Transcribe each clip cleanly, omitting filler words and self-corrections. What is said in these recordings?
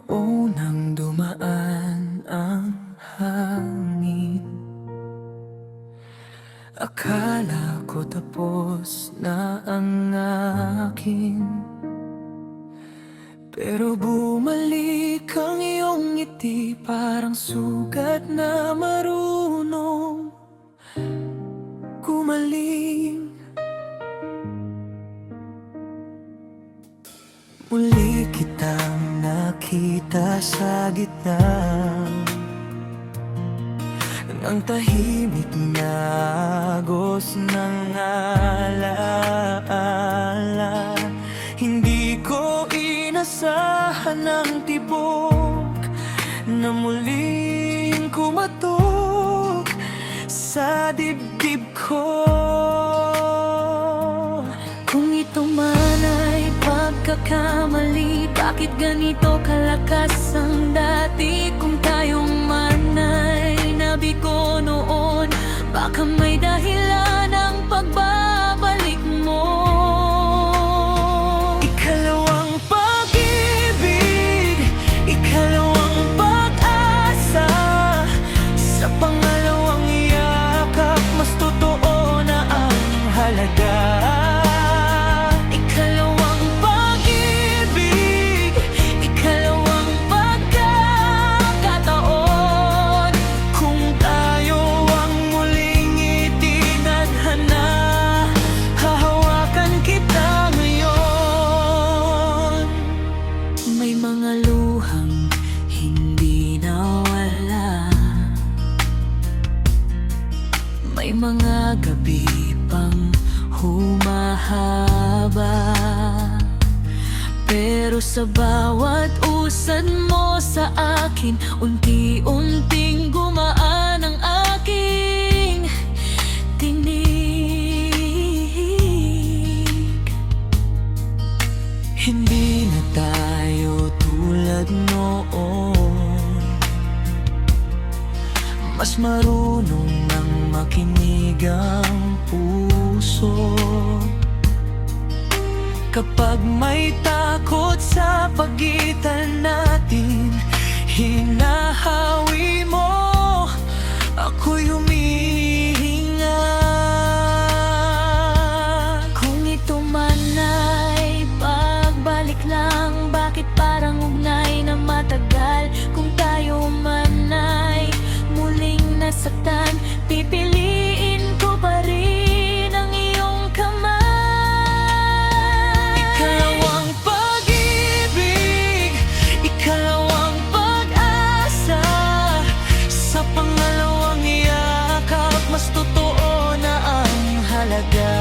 Unang dumaan ang hangin, akala ko tapos na ang akin. Pero bumalik ang iyong ngiti, parang sugat na marunong gumaling. Muli kitang nakita sa gitna ng tahimik na agos ng alaala. Hindi ko inasahan ang tibok na muling kumatok sa dibdib ko. Kung ito man ay pagkakamali, bakit ganito kalakas ang dati? Kung tayong man ay nabigo noon, baka may dahilan ang pagbabalik mo. Ikalawang pag-ibig, ikalawang pag-asa, sa pangalawang yakap, mas totoo na ang halaga. May mga luhang hindi nawala, may mga gabi pang humahaba. Pero sa bawat usad mo sa akin, unti-unting gumaan ang aking tinig. Hindi na tayo tulad noon, mas marunong nang makinig ang puso. Kapag may takot sa pagitan natin, hinahawi mo, ako'y humihinga. Kung ito man ay pagbalik lang, bakit parang ugnay na matagal? Kung tayo man ay muling nasaktan, pipiliin ko pa rin ang iyong kamay. Ikalawang pag-ibig, ikalawang pag-asa, sa pangalawang yakap, mas totoo na ang halaga.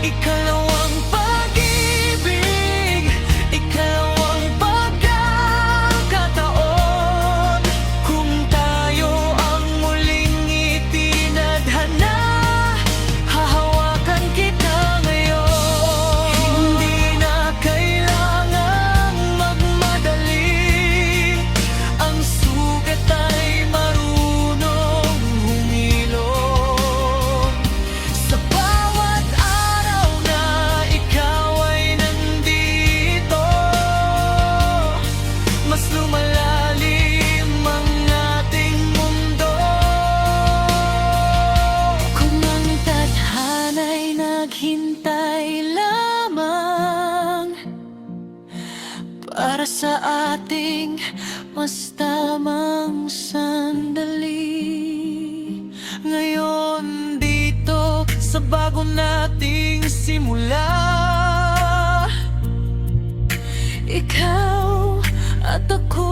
Ikalawang pag-ibig, ikalawang pagkakataon, kung tayo ang muling itinadhana, hahawakan kita ngayon. Hindi na kailangang magmadali, ang sugat ay marunong humilom. Sa bawat araw na ikaw ay nandito, mas lumalalim ang ating mundo. Kung ang tadhana'y naghintay lamang para sa ating mas tamang sandali, ngayon dito sa bago nating simula, ikaw at ako